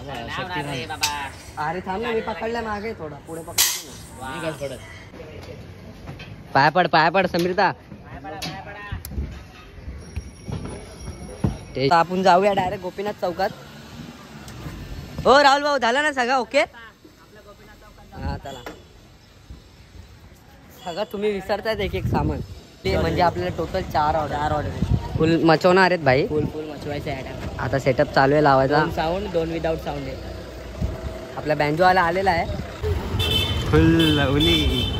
अरे थांब ना, मी पकडल्या मागे थोडा पुढे पकड. पाय पड समीरता. आपण जाऊया डायरेक्ट गोपीनाथ चौकात. हो राहुल भाऊ, झालं ना सगळं ओके? हा चला. सगळं तुम्ही विसरतायत एक एक सामान. ते म्हणजे आपल्याला टोटल 4 ऑर्डर फुल मचवणार आहेत भाई. फुल मचवायचं आहे. आता सेटअप चालू आहे लावायचा. 2 साऊंड 2 विदाउट साऊंड आहे. आपला बँजोवाला आलेला आहे. फुल लवली.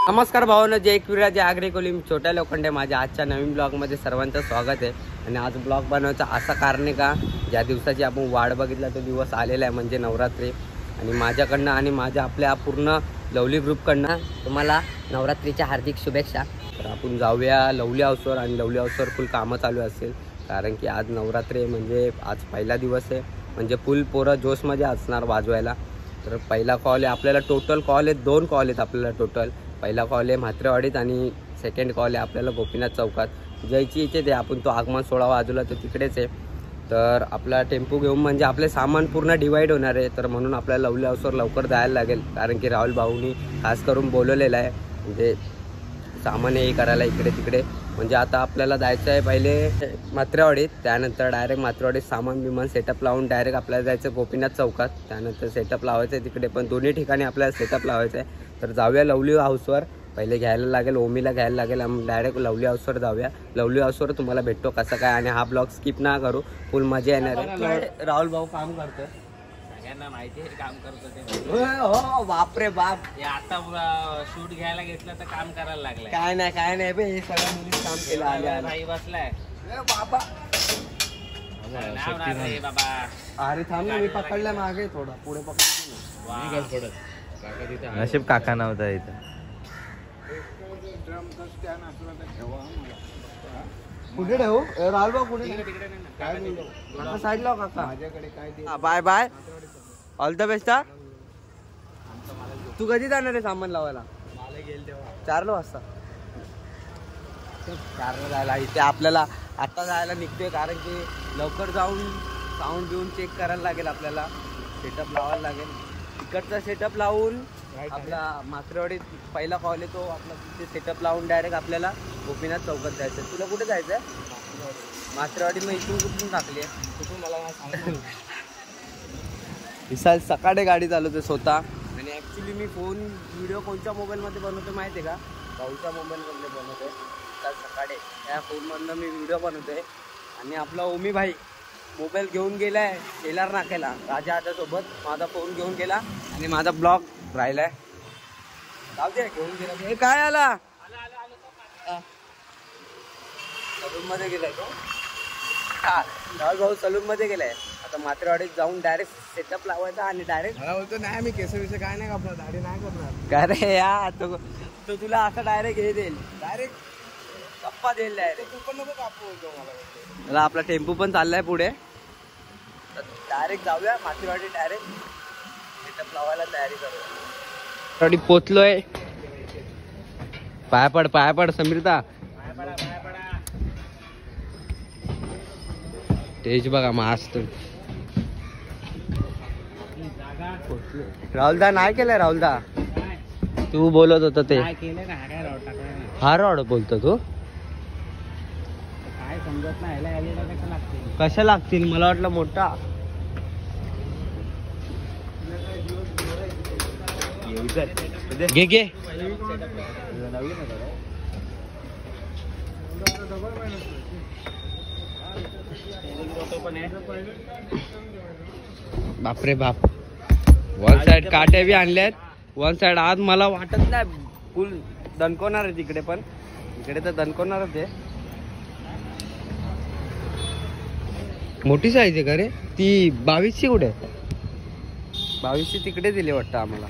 नमस्कार भावांनो, जय एकविरा जय आग्रे कोलीम छोट्या लोखंडे. माझ्या आजच्या नवीन ब्लॉगमध्ये सर्वांचं स्वागत आहे. आणि आज ब्लॉग बनवायचं असं कारण आहे का, ज्या दिवसाची आपण वाट बघितला तो दिवस आलेला आहे, म्हणजे नवरात्री. आणि माझ्याकडनं आणि माझ्या आपल्या पूर्ण लवली ग्रुपकडनं तुम्हाला नवरात्रीच्या हार्दिक शुभेच्छा. तर आपण जाऊया लवली हाऊसवर. आणि लवली हाऊसवर फुल कामं चालू असेल, कारण की आज नवरात्री आहे, म्हणजे आज पहिला दिवस आहे, म्हणजे फुल पोरं जोशमध्ये असणार वाजवायला. तर पहिला कॉल आहे आपल्याला, टोटल कॉल आहेत 2 कॉल आहेत आपल्याला टोटल. पहिला कॉल आहे म्हात्रेवाडीत आणि सेकंड कॉल आहे आपल्याला गोपीनाथ चौकात. जायची इथे ते आपण तो आगमन 16 वाजवला तर तिकडेच आहे. तर आपला टेम्पो घेऊन म्हणजे आपले सामान पूर्ण डिवाईड होणार आहे. तर म्हणून आपल्याला लवली हाऊसवर लवकर जायला लागेल, कारण की राहुल भाऊनी खास करून बोलवलेलं आहे, म्हणजे सामान हे करायला इकडे तिकडे. म्हणजे आता आपल्याला जायचं आहे पहिले म्हात्रेवाडीत, त्यानंतर डायरेक्ट म्हात्रेवाडीत सामान बिमान सेटअप लावून डायरेक्ट आपल्याला जायचं गोपीनाथ चौकात. त्यानंतर सेटअप लावायचं आहे तिकडे, पण दोन्ही ठिकाणी आपल्याला सेटअप लावायचं आहे. तर जाऊया लवली हाऊसवर. पहिले घ्यायला लागेल ओमीला, घ्यायला लागेल. आम्ही डायरेक्ट लवली हाऊसवर जाऊया. लवली हाऊसवर तुम्हाला भेटतो कसं काय, आणि हा ब्लॉग स्किप ना करू, फुल मजा येणार आहे. राहुल भाऊ काम करतोय, सगळ्यांना माहिती आहे काम करतो ते. हो बापरे बाप. आता शूट घ्यायला घेतलं तर काम करायला लागलं. काय नाही बे, हे सगळं मुलीच काम केलं. आले भाई बसलाय बाबा. बाबा. अरे थांब ना, मी पकडल्या मागे थोडा पुढे पकड. नशीब काका नव्हता इथं. कुठे ठेवू राहुल भाऊ? कुठे साईडला काका? माझ्याकडे bye bye, all the best. तू कधी जाणार आहे सामान लावायला? 4 वाजता. 4 जायला इथे आपल्याला आता जायला निघतोय, कारण की लवकर जाऊन साऊंड बिऊन चेक करायला लागेल, आपल्याला सेटअप लावायला लागेल. तिकडचा सेटअप लावून आपला म्हात्रेवाडीत पहिला कॉल आहे तो आपला, तिथे सेटअप लावून डायरेक्ट आपल्याला गोपीनाथ चौकात जायचं. तुला कुठे जायचं आहे? म्हात्रेवाडी. मग इथून कुठून टाकली आहे? कुठून मला सांग. विशाल सकाळी गाडी चालवते स्वतः. आणि ॲक्च्युली मी व्हिडिओ कोणत्या मोबाईलमध्ये बनवतो माहिती आहे का? भाऊच्या मोबाईलमध्ये बनवतो आहे. विशाल सकाळी त्या फोनमधनं मी व्हिडिओ बनवतो आहे. आणि आपला ओमी भाई मोबाईल घेऊन गेलाय शेलार नाक्याला राजा आजासोबत. माझा फोन घेऊन गेला आणि माझा ब्लॉग राहिलाय. जाऊ दे, घेऊन गेला. हे काय आला? सलून मध्ये गेलाय तो. हा राहुल भाऊ सलून मध्ये गेलाय. आता म्हात्रेवाडीत जाऊन डायरेक्ट सेटअप लावायचा आणि डायरेक्ट मला बोलतो नाही मी केस विषय काय नाही कापणार, दाढी नाही करणार. काय रे या तो तुला असं डायरेक्ट हे देईल, डायरेक्ट गप्पा देईल डायरेक्ट. तू पण नको कापू होतो मला. आपला टेम्पो पण चाललाय पुढे. डायरेक्ट जाऊया म्हात्रेवाडी, डायरेक्ट सेटअप लावायला तयारी करूया. पोचलोय. पाय पड समीरता. तेज बघा मस्त. राहुलदा नाही केलंय. राहुलदा तू बोलत होता ते हा रॉड बोलतो तू. काय समजत नाही कशा लागतील? मला वाटलं मोठा. घे बापरे बाप. वन साइड काटे बी आणल्यात. वन साइड आज मला वाटत नाही फुल दणकवणार आहे तिकडे, पण इकडे तर दणकवणारच आहे. मोठी साईज आहे का रे ती? 22ची कुठे? 2200 तिकडे दिले वाटतं आम्हाला.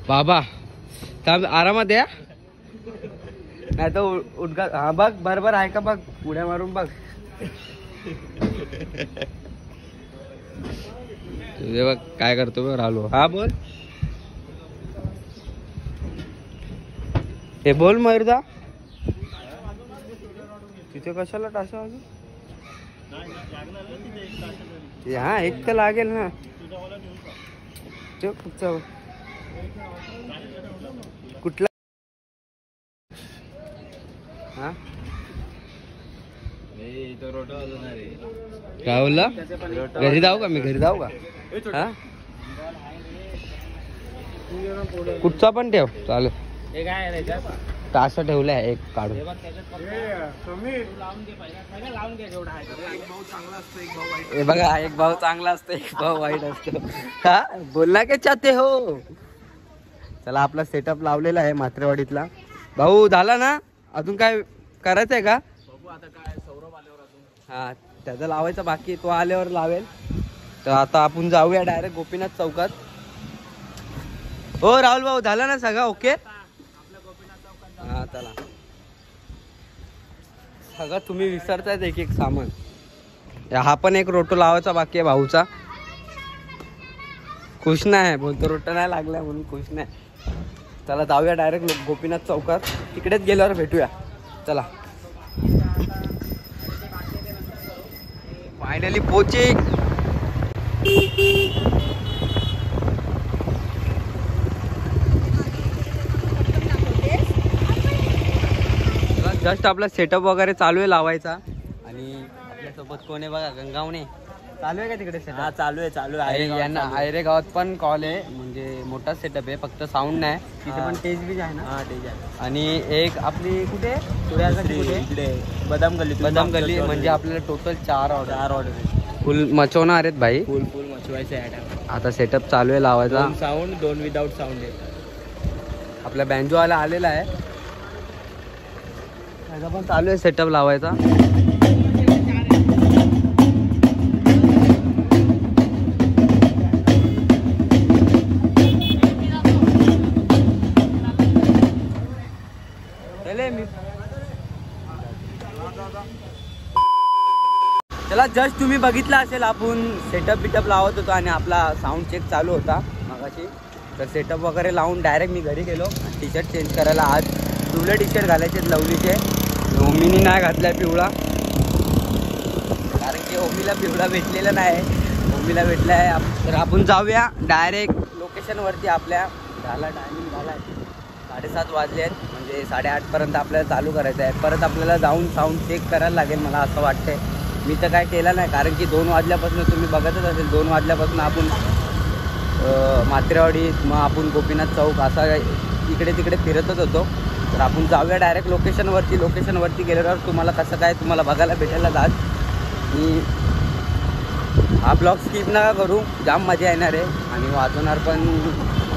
बाबा थांब आरामात या, नाही तर उद्घाट. हा बघ बरोबर आहे का बघ, उड्या मारून बघ. तुझे बघ काय करतो बघ राहिलो. हा बोल, हे बोल मयूरदा, तिथे कशाला टासा अजून. हा एक तर लागेल ना. कुठला हा काय बोलला, घरी जाऊ का मी, घरी जाऊ का. हा कुठचा पण ठेव चालेल. हे काय रे तासा ठेवलाय एक काढून. हे बघा एक भाऊ चांगला असतो, एक भाऊ वाईट असतो. हा बोलला के चाहते हो. चला आपला सेटअप लावलेला आहे मात्रेवाडीतला. भाऊ झाला ना, अजून काय करायचंय का. हा त्याचा लावायचा बाकी, तो आल्यावर लावेल. तर आता आपण जाऊया डायरेक्ट गोपीनाथ चौकात. हो राहुल भाऊ झाला ना सगळं ओके. हा चला, सगळं तुम्ही विसरतायत एक एक सामान. हा पण एक रोटो लावायचा बाकी आहे भाऊचा. खुश नाही बोलतो, रोटो नाही लागलाय म्हणून खुश नाही. चला जाऊया डायरेक्ट गोपीनाथ चौकात, तिकडेच गेल्यावर भेटूया. चला फायनली पोचे. जस्ट आपला सेटअप वगैरे चालू आहे लावायचा. आणि आपल्यासोबत कोण आहे बघा, गंगावणे चालू आहे का तिकडे सेटअप. हा चालू आहे. यांना आयरे गावात पण कॉल आहे, म्हणजे मोठा सेटअप आहे, फक्त साऊंड नाही. तिथे पण टेज बीज आहे ना. हा टेज आहे. आणि एक आपली कुठे इकडे बदाम गल्ली म्हणजे आपल्याला टोटल 4 ऑर्डर फुल मचवणार आहेत भाई. फुल मचवायचे. आता सेटअप चालू आहे लावायचा. साऊंड 2 विदाउट साऊंड आहे. आपला बँजो वाला आलेला आहे, त्याचा पण चालू आहे सेटअप लावायचा. चला जस्ट तुम्ही बघितलं असेल आपण सेटअप बिटअप लावत होतो आणि आपला साऊंड चेक चालू होता मगाशी. तर सेटअप वगैरे लावून डायरेक्ट मी घरी गेलो. टी शर्ट चेंज करायला आज पिवळे टी शर्ट घालायचे लवलीचे. ओमीनी नाही घातलाय पिवळा, कारण की ओमीला पिवळा भेटलेला नाही, ओमीला भेटला आहे. तर आपण जाऊया डायरेक्ट लोकेशनवरती. आपल्या झाला टायमिंग झाला आहे 7:30 वाजले आहेत, म्हणजे 8:30पर्यंत आपल्याला चालू करायचं आहे. परत आपल्याला जाऊन साऊंड चेक करायला लागेल मला असं वाटतंय. मी तर काय केलं नाही, कारण की 2 वाजल्यापासून तुम्ही बघतच असेल, 2 वाजल्यापासून आपण मात्रेवाडीत, मग आपण गोपीनाथ चौक असा इकडे तिकडे फिरतच होतो. तर आपण जाऊया डायरेक्ट लोकेशनवरती गेल्यावर तुम्हाला कसं काय तुम्हाला बघायला भेटायला जात. आणि हा ब्लॉग स्किप नका करू, जाम मजा येणार आहे. आणि वाजवणार पण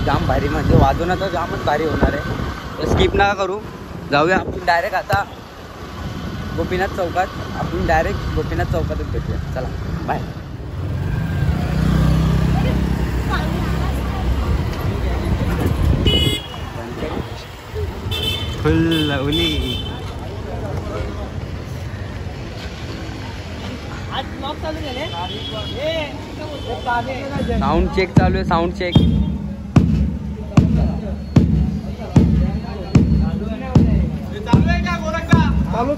जाम भारी, म्हणजे वाजवणार तर जामच भारी होणार आहे. तर स्किप नका करू, जाऊया आपण डायरेक्ट आता गोपीनाथ चौकात. आपण डायरेक्ट गोपीनाथ चौकातच भेटूया. चला bye. Full lovely. Sound check चालू आहे, साऊंड चेक. चालू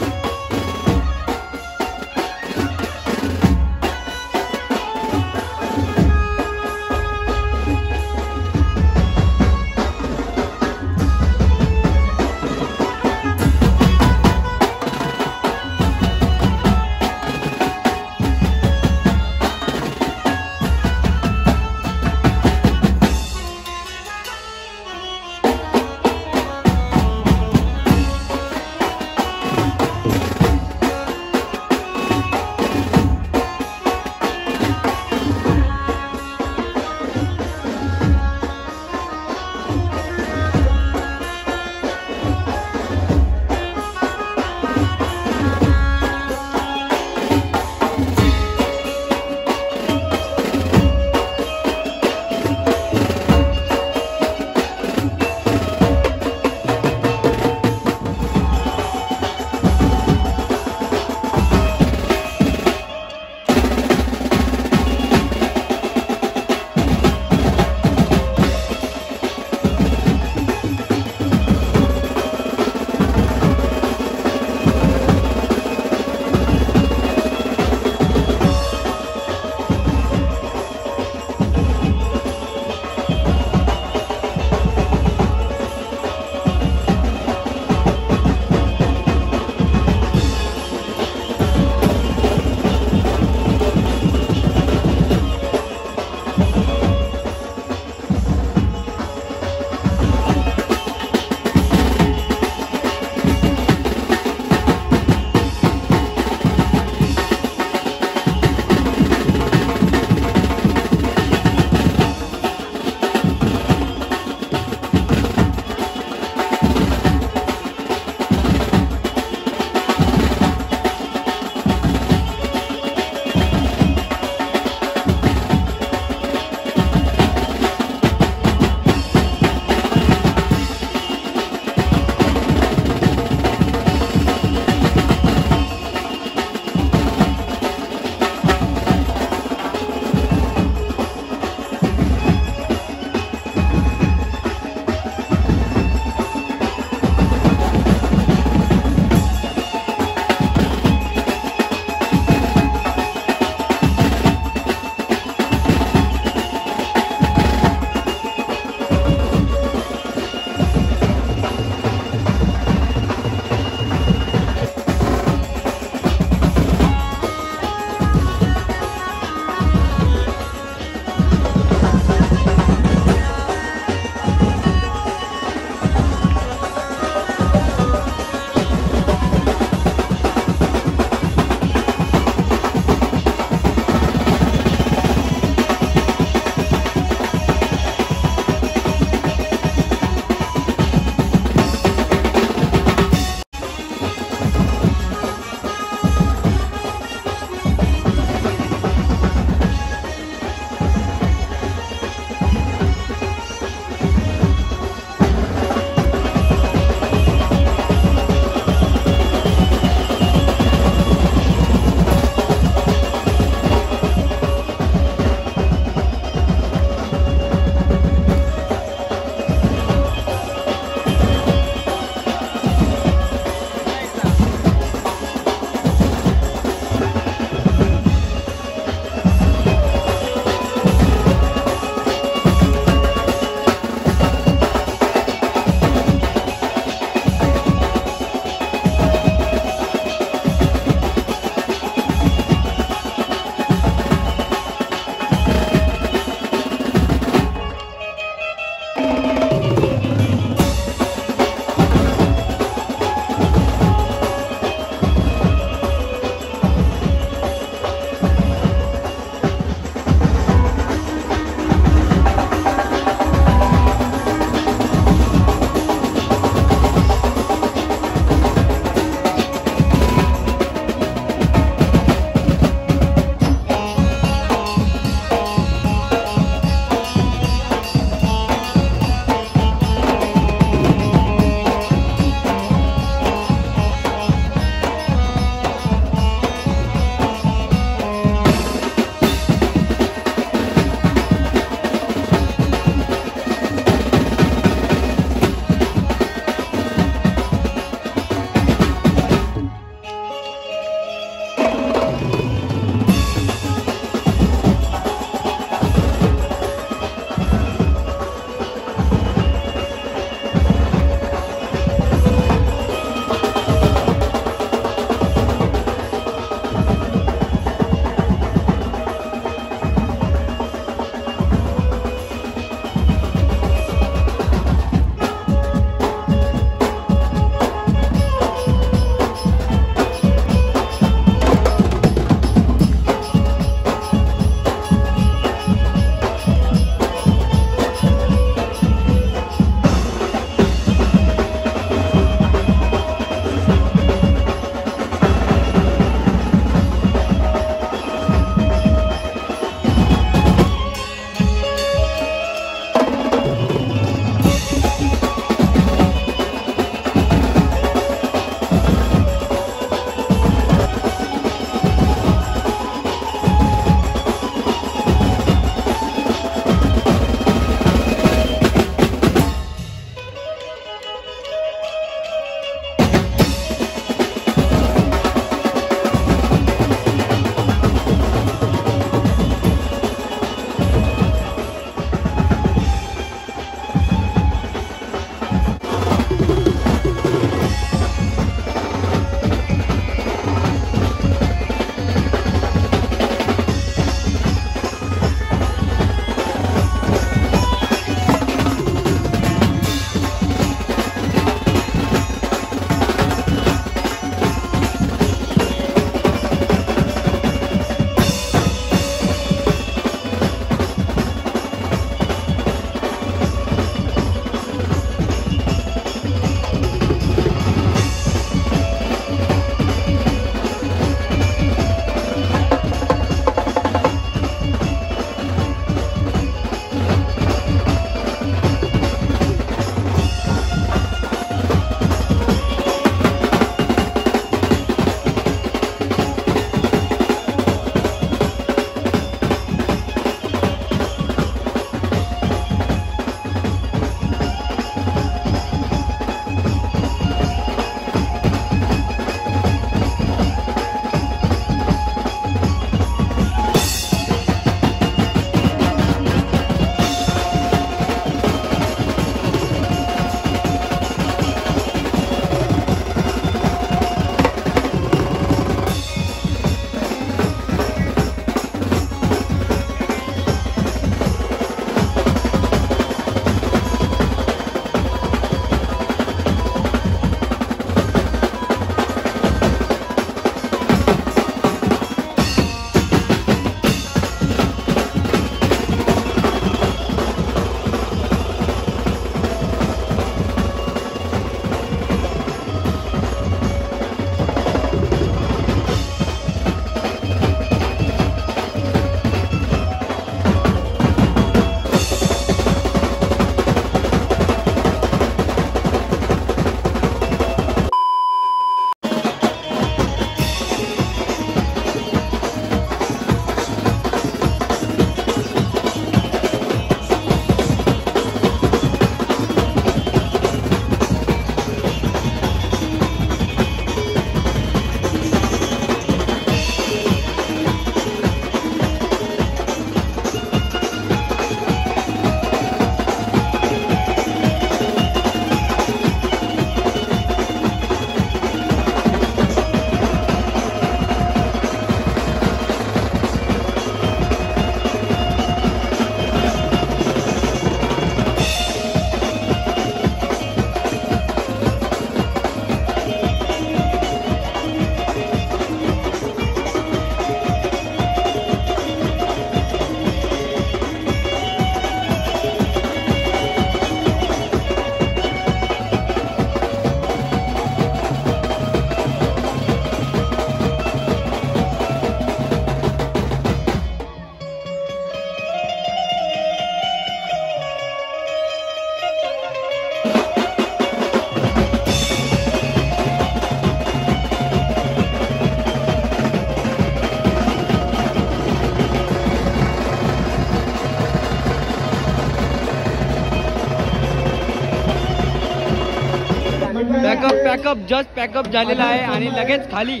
जस्ट पॅकअप झालेला आहे आणि लगेच खाली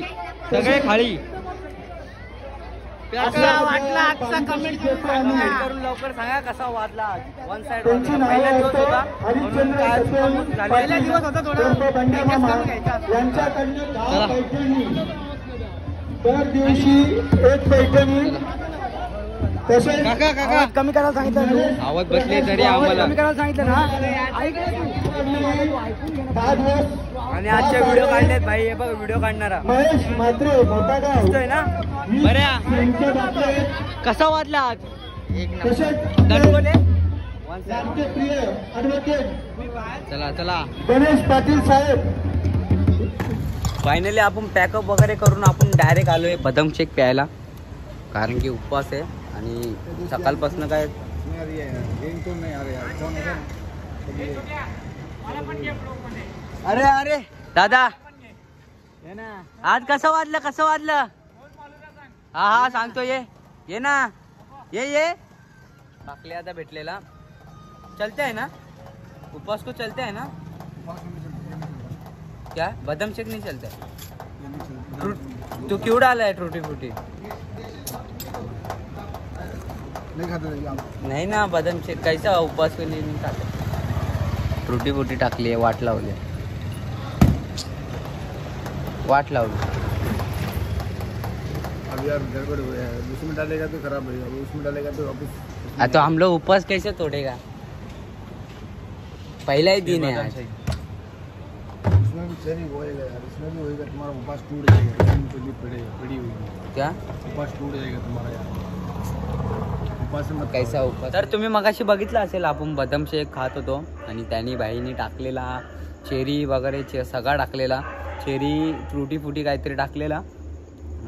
सगळे खाली. कमेंट करून लवकर सांगा कसा वाजला. वन साइड पहिला दिवस होता म्हणून पहिला दिवस होता थोडा दर दिवशी एक पैठणी. काका कमी करायला सांगितलं, आवाज बसले तरी आम्हाला. कमी करायला सांगितलं ना. आणि आजचे व्हिडिओ काढलेत भाई. हे बघ व्हिडिओ काढणारा महेश म्हात्रे मोठा गाव ना. बऱ्या कसा वाजला आज. प्रिय ॲडव्होकेट चला चला गणेश पाटील साहेब. फायनली आपण पॅकअप वगैरे करून आपण डायरेक्ट आलोय बदाम शेक प्यायला, कारण की उपवास आहे आणि सकाळपासून काय. अरे अरे दादा आज कसं वाजलं. हा सांगतो ये ना ये टाकले आता भेटलेला. चलते है ना उपवास को चलते है ना. क्या बादाम शेक नहीं चलता है. तू क्यों डाला है टूटी फूटी. नहीं ना बादाम शेक कैसा उपवास के लिए नहीं खाता. टूटी फूटी टाकली आहे. वाट लावली. अब यार गड़बड़ हो गया है. उसमें डालेगा तो खराब होगा, उसमें डालेगा तो वापस. तो हम लोग उपवास कैसे तोड़ेगा. पहला ही दिन है आज. इसमें भी चेरी होएगा यार, इसमें भी होएगा. तुम्हारा उपवास टूट जाएगा. पड़ी हुई क्या उपवास टूट जाएगा तुम्हारा यार. उपवास मत कैसा उपवास. तर तुम्ही मगाशी बघितलं असेल आपण बदाम शेक खात होतो आणि त्यांनी बाईनी टाकलेला चेरी वगैरे सगळा टाकलेला. चेरी फ्रुटी फुटी काहीतरी टाकलेला.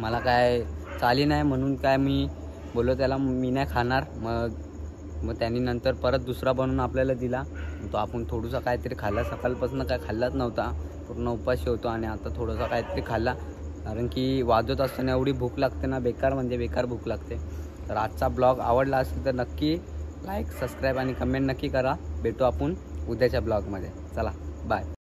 मला काय चाली नाही म्हणून काय मी बोललो त्याला मी नाही खाणार. मग त्यांनी नंतर परत दुसरा बनवून आपल्याला दिला. तो आपण थोडंसं काहीतरी खाल्ला. सकाळपासून काय खाल्लाच नव्हता, पूर्ण उपाशी होतो आणि आता थोडंसं काहीतरी खाल्ला, कारण की वाजवत असताना एवढी भूक लागते ना, बेकार म्हणजे बेकार भूक लागते. तर आजचा ब्लॉग आवडला असेल तर नक्की लाईक सबस्क्राईब आणि कमेंट नक्की करा. भेटू आपण उद्याच्या ब्लॉगमध्ये. चला बाय.